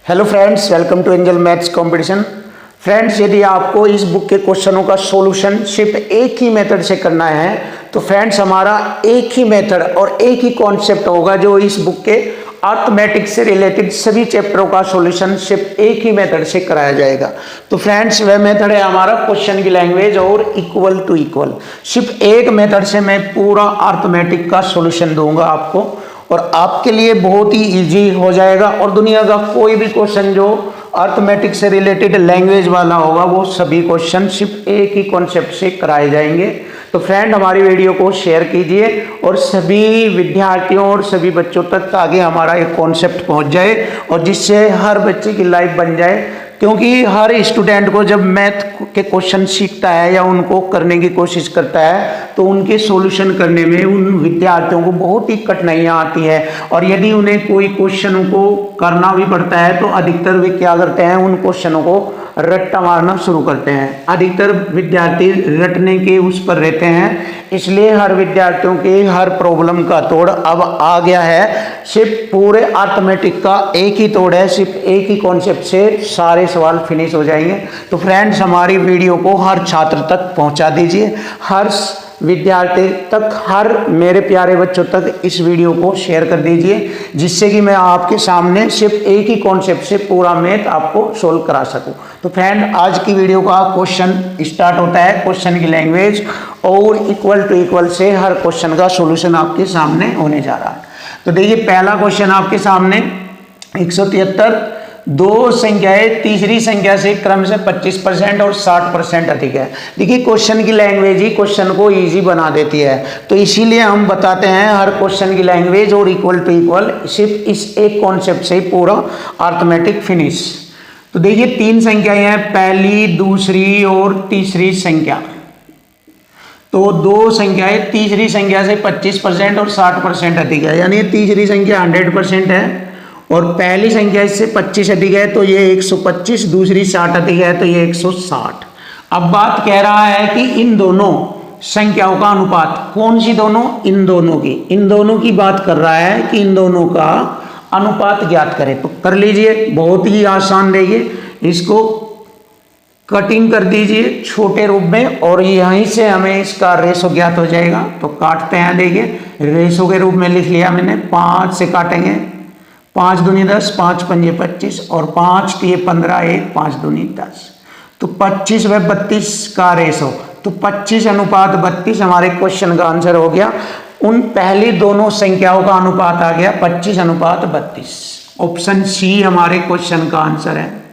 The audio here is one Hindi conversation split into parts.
Hello friends, welcome to Angel Maths Competition. Friends, यदि आपको इस बुक के क्वेश्चनों का सॉल्यूशन सिर्फ एक ही मेथड से करना है तो फ्रेंड्स हमारा एक ही मेथड और एक ही कॉन्सेप्ट होगा जो इस बुक के अर्थमेटिक से रिलेटेड सभी चैप्टरों का सॉल्यूशन सिर्फ एक ही मेथड से कराया जाएगा। तो फ्रेंड्स, वह मेथड है हमारा क्वेश्चन की लैंग्वेज और इक्वल टू इक्वल। सिर्फ एक मेथड से मैं पूरा अर्थमेटिक का सॉल्यूशन दूंगा आपको और आपके लिए बहुत ही इजी हो जाएगा और दुनिया का कोई भी क्वेश्चन जो अर्थमेटिक से रिलेटेड लैंग्वेज वाला होगा वो सभी क्वेश्चन सिर्फ एक ही कॉन्सेप्ट से कराए जाएंगे। तो फ्रेंड, हमारी वीडियो को शेयर कीजिए और सभी विद्यार्थियों और सभी बच्चों तक आगे हमारा एक कॉन्सेप्ट पहुंच जाए और जिससे हर बच्चे की लाइफ बन जाए, क्योंकि हर स्टूडेंट को जब मैथ के क्वेश्चन सीखता है या उनको करने की कोशिश करता है तो उनके सॉल्यूशन करने में उन विद्यार्थियों को बहुत ही कठिनाइयाँ आती है और यदि उन्हें कोई क्वेश्चनों को करना भी पड़ता है तो अधिकतर वे क्या करते हैं, उन क्वेश्चनों को रट्टा मारना शुरू करते हैं। अधिकतर विद्यार्थी रटने के उस पर रहते हैं, इसलिए हर विद्यार्थियों के हर प्रॉब्लम का तोड़ अब आ गया है। सिर्फ पूरे अर्थमेटिक का एक ही तोड़ है, सिर्फ एक ही कॉन्सेप्ट से सारे सवाल फिनिश हो जाएंगे। तो फ्रेंड्स, हमारी वीडियो को हर छात्र तक पहुंचा दीजिए, हर विद्यार्थी तक, हर मेरे प्यारे बच्चों तक इस वीडियो को शेयर कर दीजिए, जिससे कि मैं आपके सामने सिर्फ एक ही कॉन्सेप्ट से पूरा मैथ आपको सोल्व करा सकूं। तो फ्रेंड, आज की वीडियो का क्वेश्चन स्टार्ट होता है क्वेश्चन की लैंग्वेज और इक्वल टू इक्वल से हर क्वेश्चन का सॉल्यूशन आपके सामने होने जा रहा है। तो देखिए, पहला क्वेश्चन आपके सामने 173 दो संख्याएं तीसरी संख्या से क्रम से 25% और 60% अधिक है। देखिए, क्वेश्चन की लैंग्वेज ही क्वेश्चन को इजी बना देती है, तो इसीलिए हम बताते हैं हर क्वेश्चन की लैंग्वेज और इक्वल टू इक्वल सिर्फ इस एक कॉन्सेप्ट से ही पूरा अर्थमेटिक फिनिश। तो देखिए, तीन संख्याएं हैं, पहली, दूसरी और तीसरी संख्या। तो दो संख्याएं तीसरी संख्या से 25% और 60% अधिक है, यानी तीसरी संख्या 100% है और पहली संख्या इससे 25 अधिक है तो ये 125, दूसरी 60 अधिक है तो ये 160। अब बात कह रहा है कि इन दोनों संख्याओं का अनुपात, कौन सी दोनों? इन दोनों की बात कर रहा है कि इन दोनों का अनुपात ज्ञात करें। तो कर लीजिए, बहुत ही आसान। देखिए, इसको कटिंग कर दीजिए छोटे रूप में और यहीं से हमें इसका रेशो ज्ञात हो जाएगा। तो काटते हैं, देखिए रेशो के रूप में लिख लिया मैंने, 5 से काटेंगे, 5 दूनी 10, 5 पंजे 25 और 5 तिये 15, 1 5 दूनी 10, तो 25 व 32 का रेशो। तो 25 अनुपात 32 हमारे क्वेश्चन का आंसर हो गया। उन पहली दोनों संख्याओं का अनुपात आ गया 25 अनुपात 32। ऑप्शन सी हमारे क्वेश्चन का आंसर है।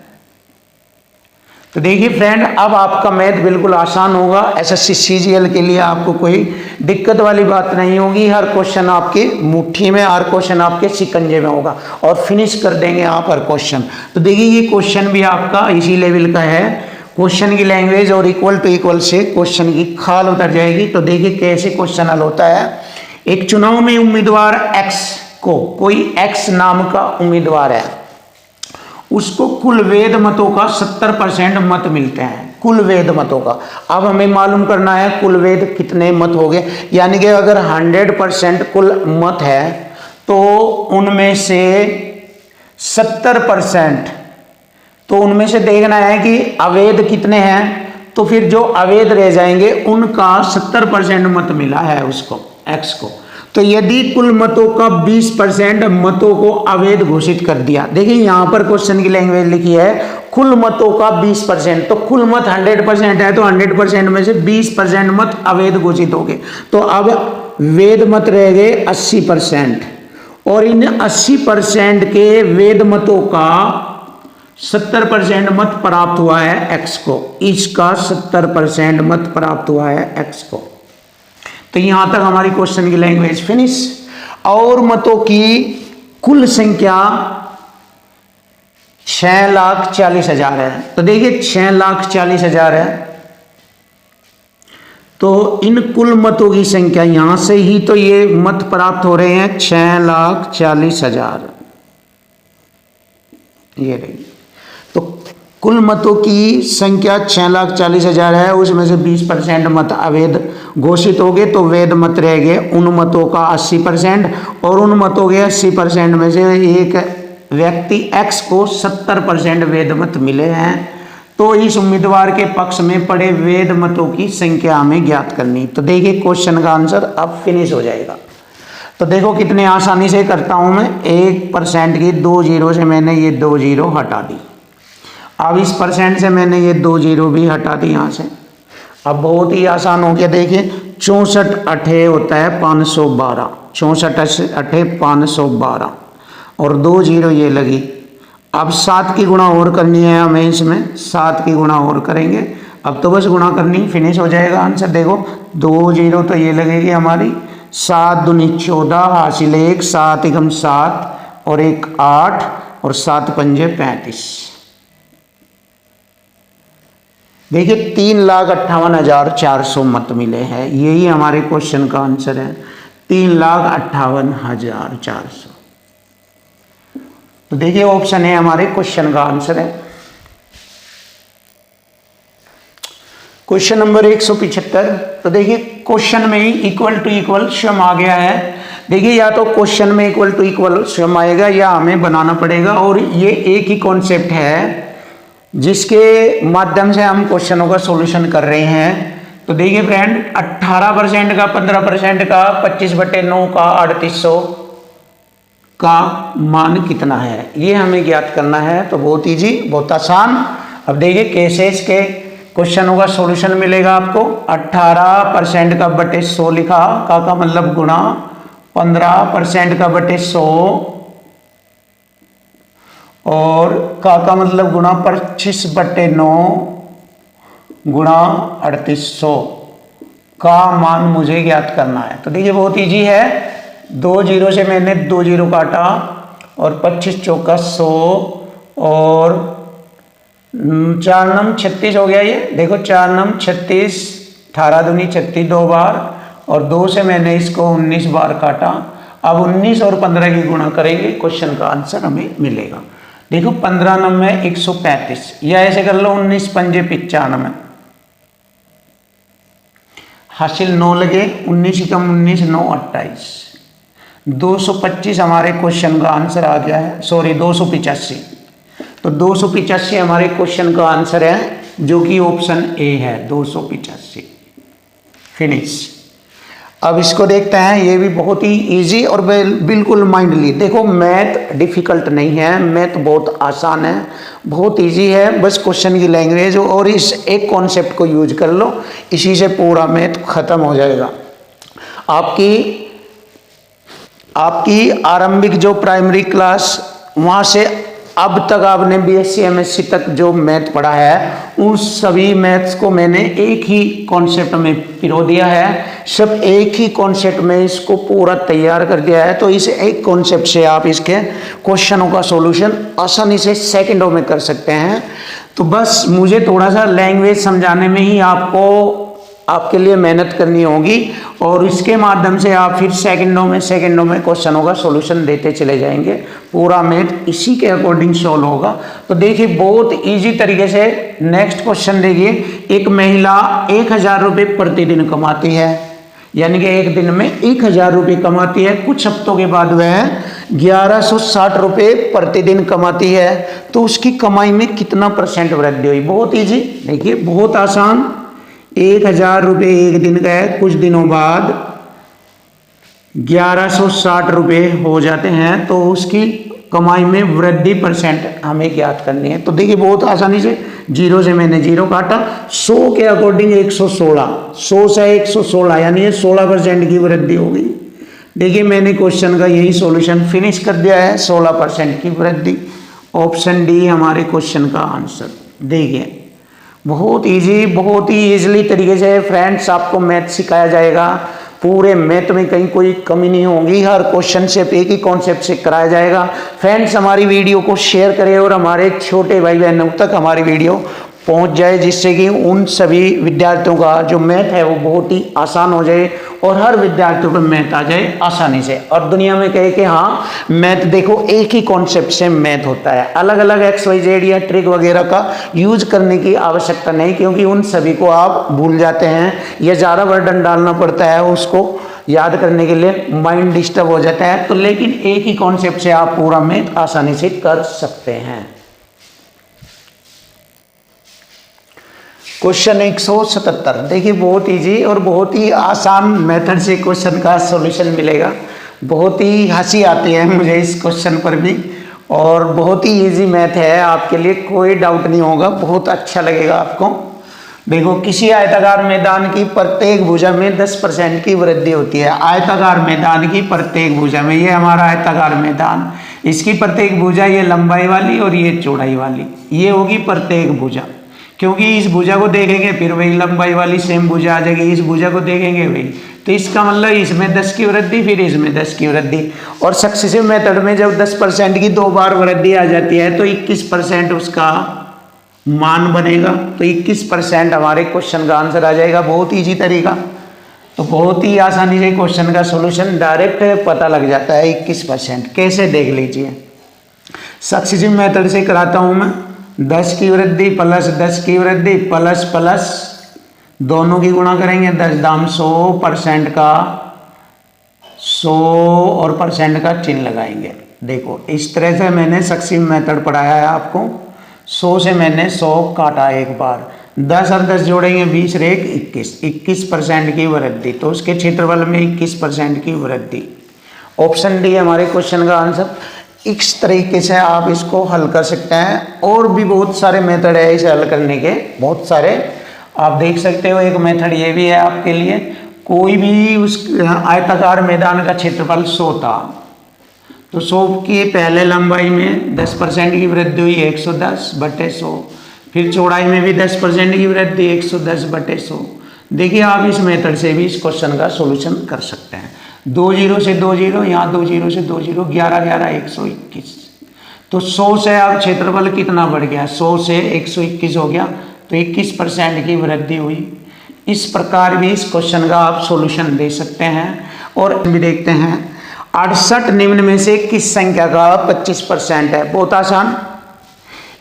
तो देखिए फ्रेंड, अब आपका मैथ बिल्कुल आसान होगा। एसएससी सीजीएल के लिए आपको कोई दिक्कत वाली बात नहीं होगी। हर क्वेश्चन आपके मुट्ठी में, हर क्वेश्चन आपके शिकंजे में होगा और फिनिश कर देंगे आप हर क्वेश्चन। तो देखिए, ये क्वेश्चन भी आपका इसी लेवल का है। क्वेश्चन की लैंग्वेज और इक्वल टू इक्वल से क्वेश्चन की खाल उतर जाएगी। तो देखिए कैसे क्वेश्चन हल होता है। एक चुनाव में उम्मीदवार एक्स को, कोई एक्स नाम का उम्मीदवार है, उसको कुल वेद मतों का 70% मत मिलते हैं, कुल वेद मतों का। अब हमें मालूम करना है कुल वेद कितने मत हो गए, यानी कि अगर 100% कुल मत है तो उनमें से 70%, तो उनमें से देखना है कि अवेद कितने हैं। तो फिर जो अवेद रह जाएंगे उनका 70% मत मिला है उसको, एक्स को। तो यदि कुल मतों का 20% मतों को अवैध घोषित कर दिया, देखिए यहां पर क्वेश्चन की लैंग्वेज लिखी है कुल मतों का 20%, तो कुल मत 100% है तो 100% में से 20% मत अवैध घोषित हो गए। तो अब वेद मत रह गए 80% और इन 80% के वेद मतों का 70% मत प्राप्त हुआ है एक्स को, इसका 70% मत प्राप्त हुआ है एक्स को। तो यहां तक हमारी क्वेश्चन की लैंग्वेज फिनिश। और मतों की कुल संख्या 6,40,000 है। तो देखिए 6,40,000 है, तो इन कुल मतों की संख्या यहां से ही तो ये मत प्राप्त हो रहे हैं 6,40,000, ये रही। तो कुल मतों की संख्या 6,40,000 है, उसमें से 20% मत अवैध घोषित हो गए तो वैध मत रह गए उन मतों का 80% और उन मतों के 80% में से एक व्यक्ति X को 70% वेद मत मिले हैं, तो इस उम्मीदवार के पक्ष में पड़े वेद मतों की संख्या हमें ज्ञात करनी। तो देखिए क्वेश्चन का आंसर अब फिनिश हो जाएगा। तो देखो कितने आसानी से करता हूं मैं। 1% की 2 जीरो से मैंने ये 2 जीरो हटा दी। अब इस परसेंट से मैंने ये 2 जीरो भी हटा दी यहाँ से। अब बहुत ही आसान हो गया। देखिए 64 अठे होता है 512, 64 अठे 512 और 2 जीरो ये लगी। अब 7 की गुणा और करनी है हमें, इसमें 7 की गुणा और करेंगे। अब तो बस गुणा करनी, फिनिश हो जाएगा आंसर। देखो 2 जीरो तो ये लगेगी हमारी, 7 दूनी 14 हासिल 1, 7 एकम 7 और 1 8 और 7 पंजे 35। देखिए 3,58,400 मत मिले हैं। यही हमारे क्वेश्चन का आंसर है, 3,58,400। तो देखिए ऑप्शन है हमारे क्वेश्चन का आंसर है। Question number 175। तो देखिए क्वेश्चन में ही इक्वल टू इक्वल सम आ गया है। देखिए या तो क्वेश्चन में इक्वल टू इक्वल सम आएगा या हमें बनाना पड़ेगा, और ये एक ही कॉन्सेप्ट है जिसके माध्यम से हम क्वेश्चनों का सॉल्यूशन कर रहे हैं। तो देखिए फ्रेंड 18% का, 15% का, 25/9 का, 3800 का मान कितना है, ये हमें ज्ञात करना है। तो बहुत इजी, बहुत आसान। अब देखिए कैसे इसके क्वेश्चनों का सॉल्यूशन मिलेगा आपको। 18% का बटे 100 लिखा, का मतलब गुणा 15% का बटे 100 और का मतलब गुणा 25/9 गुणा 3800 का मान मुझे ज्ञात करना है। तो देखिए बहुत इजी है। 2 जीरो से मैंने 2 जीरो काटा और 25 चौका 100 और 4 नम 36 हो गया। ये देखो 4 नम 36, 18 दूनी 36 2 बार और 2 से मैंने इसको 19 बार काटा। अब 19 और 15 की गुणा करेंगे, क्वेश्चन का आंसर हमें मिलेगा। देखो 15 नम है 135, या ऐसे कर लो 19 पंजे 95 हासिल 9 लगे, 19 एकम 19 9 28, 225 हमारे क्वेश्चन का आंसर आ गया है। सॉरी 285। तो 285 हमारे क्वेश्चन का आंसर है, जो कि ऑप्शन ए है 285। फिनिश। अब इसको देखते हैं, ये भी बहुत ही इजी और बिल्कुल माइंडली। देखो मैथ डिफिकल्ट नहीं है, मैथ बहुत आसान है, बहुत इजी है। बस क्वेश्चन की लैंग्वेज और इस एक कॉन्सेप्ट को यूज कर लो, इसी से पूरा मैथ खत्म हो जाएगा। आपकी आरंभिक जो प्राइमरी क्लास, वहाँ से अब तक आपने बीएससी एमएससी तक जो मैथ पढ़ा है, उन सभी मैथ्स को मैंने एक ही कॉन्सेप्ट में पिरो दिया है। सब एक ही कॉन्सेप्ट में इसको पूरा तैयार कर दिया है। तो इस एक कॉन्सेप्ट से आप इसके क्वेश्चनों का सॉल्यूशन आसानी से सेकंडों में कर सकते हैं। तो बस मुझे थोड़ा सा लैंग्वेज समझाने में ही आपके लिए मेहनत करनी होगी, और इसके माध्यम से आप फिर सेकंडों में क्वेश्चनों का सॉल्यूशन देते चले जाएंगे। पूरा मैथ इसी के अकॉर्डिंग सॉल्व होगा। तो देखिए बहुत इजी तरीके से नेक्स्ट क्वेश्चन देखिए। एक महिला 1000 रुपये प्रतिदिन कमाती है, यानी कि एक दिन में 1000 रुपये कमाती है। कुछ हफ्तों के बाद वह 1160 रुपये प्रतिदिन कमाती है, तो उसकी कमाई में कितना % वृद्धि हुई। बहुत इजी, देखिए बहुत आसान। 1000 रुपये एक दिन का है, कुछ दिनों बाद 1160 रुपये हो जाते हैं, तो उसकी कमाई में वृद्धि % हमें ज्ञात करनी है। तो देखिए बहुत आसानी से, 0 से मैंने 0 काटा, 100 के अकॉर्डिंग 116, 100 से 116 यानी 16% की वृद्धि हो गई। देखिए मैंने क्वेश्चन का यही सॉल्यूशन फिनिश कर दिया है, 16% की वृद्धि। ऑप्शन डी हमारे क्वेश्चन का आंसर। देखिए बहुत इजी, बहुत ही इजीली तरीके से फ्रेंड्स आपको मैथ सिखाया जाएगा। पूरे मैथ में कहीं कोई कमी नहीं होगी, हर क्वेश्चन से एक ही कॉन्सेप्ट से कराया जाएगा। फ्रेंड्स हमारी वीडियो को शेयर करें और हमारे छोटे भाई बहनों तक हमारी वीडियो पहुंच जाए, जिससे कि उन सभी विद्यार्थियों का जो मैथ है वो बहुत ही आसान हो जाए और हर विद्यार्थियों पर मैथ आ जाए आसानी से। और दुनिया में कहे कि हाँ मैथ देखो एक ही कॉन्सेप्ट से मैथ होता है, अलग अलग XYZ या ट्रिक वगैरह का यूज करने की आवश्यकता नहीं, क्योंकि उन सभी को आप भूल जाते हैं या ज़्यादा बर्डन डालना पड़ता है उसको याद करने के लिए माइंड डिस्टर्ब हो जाता है। तो लेकिन एक ही कॉन्सेप्ट से आप पूरा मैथ आसानी से कर सकते हैं। क्वेश्चन 177, देखिए बहुत इजी और बहुत ही आसान मेथड से क्वेश्चन का सॉल्यूशन मिलेगा। बहुत ही हंसी आती है मुझे इस क्वेश्चन पर भी, और बहुत ही इजी मैथ है, आपके लिए कोई डाउट नहीं होगा, बहुत अच्छा लगेगा आपको। देखो, किसी आयताकार मैदान की प्रत्येक भुजा में 10% की वृद्धि होती है। आयताकार मैदान की प्रत्येक भुजा में, ये हमारा आयताकार मैदान, इसकी प्रत्येक भुजा, ये लंबाई वाली और ये चौड़ाई वाली, ये होगी प्रत्येक भुजा। क्योंकि इस भुजा को देखेंगे फिर वही लंबाई वाली सेम भुजा आ जाएगी, इस भुजा को देखेंगे वही, तो इसका मतलब इसमें 10 की वृद्धि, फिर इसमें 10 की वृद्धि। और सक्सेसिव मेथड में जब 10% की 2 बार वृद्धि आ जाती है तो 21% उसका मान बनेगा। तो 21% हमारे क्वेश्चन का आंसर आ जाएगा। बहुत ईजी तरीका, तो बहुत ही आसानी से क्वेश्चन का सोल्यूशन डायरेक्ट पता लग जाता है। 21% कैसे, देख लीजिए। सक्सेसिव मेथड से कराता हूँ मैं। 10 की वृद्धि प्लस 10 की वृद्धि प्लस प्लस दोनों की गुणा करेंगे, 10 दाम 100% का 100 और परसेंट का चिन्ह लगाएंगे। देखो, इस तरह से मैंने सक्सेसिव मेथड पढ़ाया है आपको। 100 से मैंने 100 काटा एक बार, 10 और 10 जोड़ेंगे 20 और 1 21, 21% की वृद्धि, तो उसके क्षेत्रफल में 21% की वृद्धि। ऑप्शन डी हमारे क्वेश्चन का आंसर। इस तरीके से आप इसको हल कर सकते हैं। और भी बहुत सारे मेथड है इसे हल करने के, बहुत सारे आप देख सकते हो। एक मेथड ये भी है आपके लिए, कोई भी उस आयताकार मैदान का क्षेत्रफल 100 था, तो 100 की पहले लंबाई में 10% की वृद्धि हुई 110/100, फिर चौड़ाई में भी 10% की वृद्धि 110/100। देखिए, आप इस मेथड से भी इस क्वेश्चन का सॉल्यूशन कर सकते हैं। 2 0 से 2 0, यहाँ 2 0 से 2 0, 11 11 121। तो 100 से अब क्षेत्रफल कितना बढ़ गया, 100 से 121 हो गया, तो 21% की वृद्धि हुई। इस प्रकार भी इस क्वेश्चन का आप सॉल्यूशन दे सकते हैं। और भी देखते हैं, 68 निम्न में से किस संख्या का 25% है। बहुत आसान,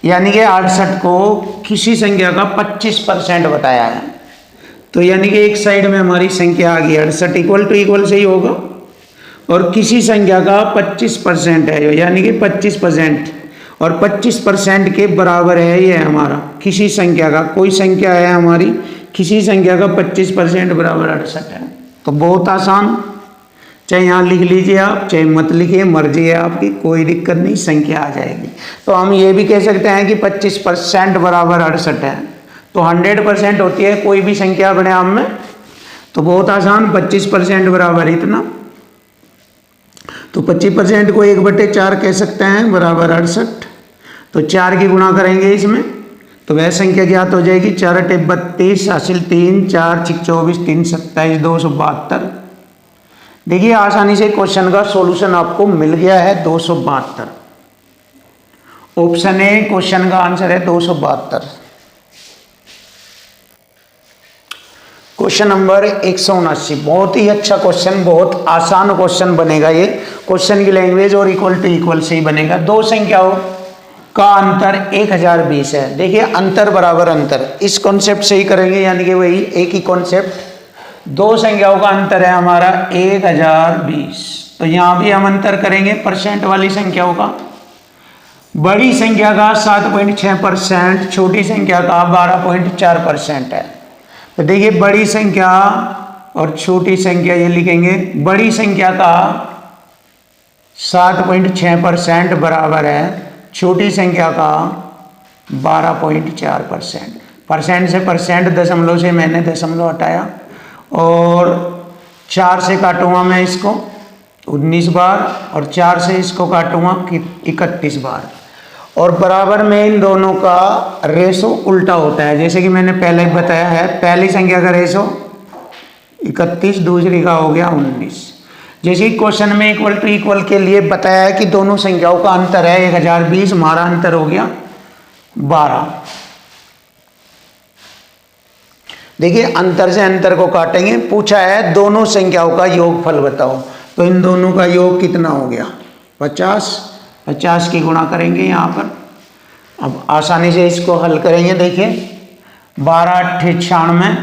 यानी कि 68 को किसी संख्या का 25% बताया है। तो यानी कि एक साइड में हमारी संख्या आ गई 68, इक्वल से ही होगा, और किसी संख्या का 25% है, यानी कि 25%, और 25% के बराबर है ये हमारा किसी संख्या का, कोई संख्या है हमारी, किसी संख्या का 25% बराबर 68 है। तो बहुत आसान, चाहे यहाँ लिख लीजिए आप, चाहे मत लिखिए, मर्जी है आपकी, कोई दिक्कत नहीं, संख्या आ जाएगी। तो हम ये भी कह सकते हैं कि 25% बराबर 68 है। तो 100% होती है कोई भी संख्या अपने आप में। तो बहुत आसान, 25% बराबर इतना, तो 25% को 1/4 कह सकते हैं, बराबर 68। तो 4 की गुणा करेंगे इसमें, तो वह संख्या ज्ञात हो जाएगी। 4 × 32, हासिल 3, 4 × 24, 3 × 27, 272। देखिए, आसानी से क्वेश्चन का सॉल्यूशन आपको मिल गया है, 272। ऑप्शन ए क्वेश्चन का आंसर है 272। क्वेश्चन नंबर 179, बहुत ही अच्छा क्वेश्चन, बहुत आसान क्वेश्चन बनेगा ये। क्वेश्चन की लैंग्वेज और इक्वल से ही बनेगा। दो संख्याओं का अंतर 1020 है। देखिए, अंतर बराबर अंतर, इस कॉन्सेप्ट से ही करेंगे, यानी कि वही एक ही कॉन्सेप्ट। दो संख्याओं का अंतर है हमारा 1020, तो यहाँ भी हम अंतर करेंगे परसेंट वाली संख्याओं का। बड़ी संख्या का 7.6%, छोटी संख्या का 12.4% है। तो देखिए, बड़ी संख्या और छोटी संख्या ये लिखेंगे। बड़ी संख्या का 7.6% बराबर है छोटी संख्या का 12.4%। परसेंट से परसेंट, दशमलव से मैंने दशमलव हटाया, और 4 से काटूंगा मैं इसको 19 बार, और 4 से इसको काटूंगा 31 बार। और बराबर में इन दोनों का रेशो उल्टा होता है, जैसे कि मैंने पहले बताया है। पहली संख्या का रेशो 31, दूसरी का हो गया 19। जैसे क्वेश्चन में इक्वल के लिए बताया है कि दोनों संख्याओं का अंतर है 1020, हमारा अंतर हो गया 12। देखिए, अंतर से अंतर को काटेंगे। पूछा है दोनों संख्याओं का योगफल बताओ, तो इन दोनों का योग कितना हो गया 50। 50 की गुणा करेंगे यहाँ पर। अब आसानी से इसको हल करेंगे। देखिए, 12 × 8 = 96,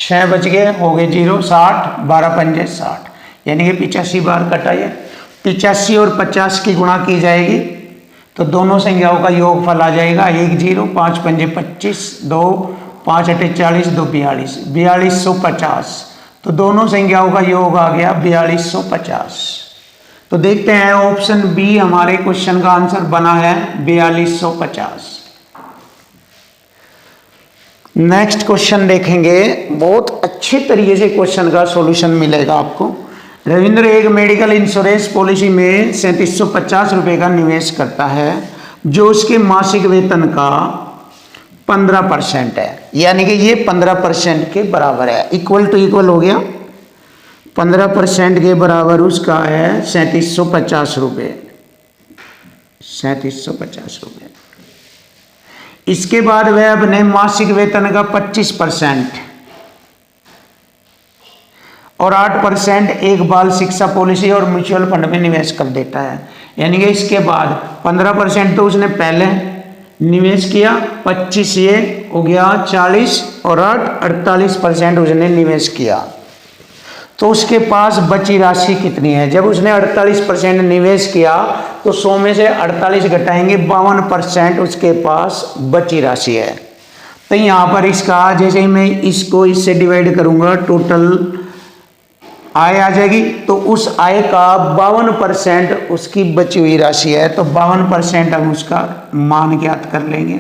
6 बच गए, हो गए 0, 60, 12 पंजे 60, यानी कि 85 बार कटाइए। 85 और 50 की गुणा की जाएगी तो दोनों संख्याओं का योगफल आ जाएगा 1 0, 5 पंजे 25, 2 5 अठे 40, 2 42, 4250। तो दोनों संख्याओं का योग आ गया 4250। तो देखते हैं ऑप्शन बी हमारे क्वेश्चन का आंसर बना है 4250। नेक्स्ट क्वेश्चन देखेंगे, बहुत अच्छे तरीके से क्वेश्चन का सॉल्यूशन मिलेगा आपको। रविंद्र एक मेडिकल इंश्योरेंस पॉलिसी में 3750 रुपये का निवेश करता है जो उसके मासिक वेतन का 15% है, यानी कि ये 15% के बराबर है। इक्वल टू इक्वल हो गया, 15% के बराबर उसका है 3750 रुपये, 3750 रुपये। इसके बाद वह अपने मासिक वेतन का 25% और 8% एक बाल शिक्षा पॉलिसी और म्यूचुअल फंड में निवेश कर देता है। यानी कि इसके बाद 15% तो उसने पहले निवेश किया, 25 ये हो गया 40 और 8 48% उसने निवेश किया। तो उसके पास बची राशि कितनी है? जब उसने 48% निवेश किया तो 100 में से 48 घटाएंगे, 52% उसके पास बची राशि है। तो यहाँ पर इसका जैसे ही मैं इसको इससे डिवाइड करूंगा टोटल आय आ जाएगी, तो उस आय का 52% उसकी बची हुई राशि है। तो 52% हम उसका मान ज्ञात कर लेंगे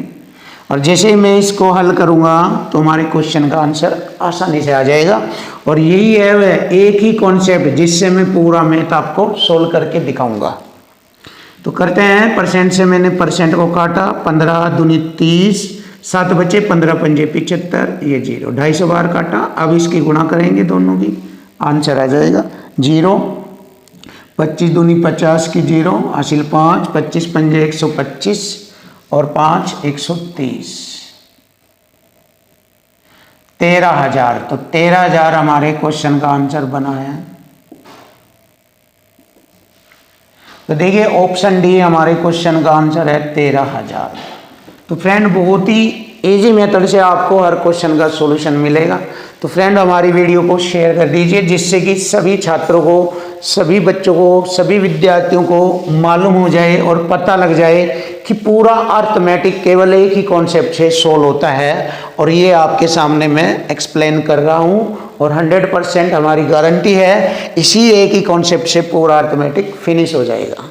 और जैसे ही मैं इसको हल करूंगा तो हमारे क्वेश्चन का आंसर आसानी से आ जाएगा। और यही है वह एक ही कॉन्सेप्ट जिससे मैं पूरा मैथ आपको सोल्व करके दिखाऊंगा। तो करते हैं, परसेंट से मैंने परसेंट को काटा, 15 दूनी 30, 7 बचे, 15 पंजे 75, ये 0, 250 बार काटा। अब इसकी गुणा करेंगे दोनों की, आंसर आ जाएगा 0, 25 दूनी 50 की 0, हासिल 5, 25 पंजे 125 और 5 130, 13,000। तो 13,000 हमारे क्वेश्चन का आंसर बना है। तो देखिए ऑप्शन डी हमारे क्वेश्चन का आंसर है 13,000। तो फ्रेंड बहुत ही इजी मेथड से आपको हर क्वेश्चन का सॉल्यूशन मिलेगा। तो फ्रेंड हमारी वीडियो को शेयर कर दीजिए जिससे कि सभी छात्रों को, सभी बच्चों को, सभी विद्यार्थियों को मालूम हो जाए और पता लग जाए कि पूरा अर्थमेटिक केवल एक ही कॉन्सेप्ट से सोल्व होता है। और ये आपके सामने मैं एक्सप्लेन कर रहा हूँ और 100% हमारी गारंटी है इसी एक ही कॉन्सेप्ट से पूरा अर्थमेटिक फिनिश हो जाएगा।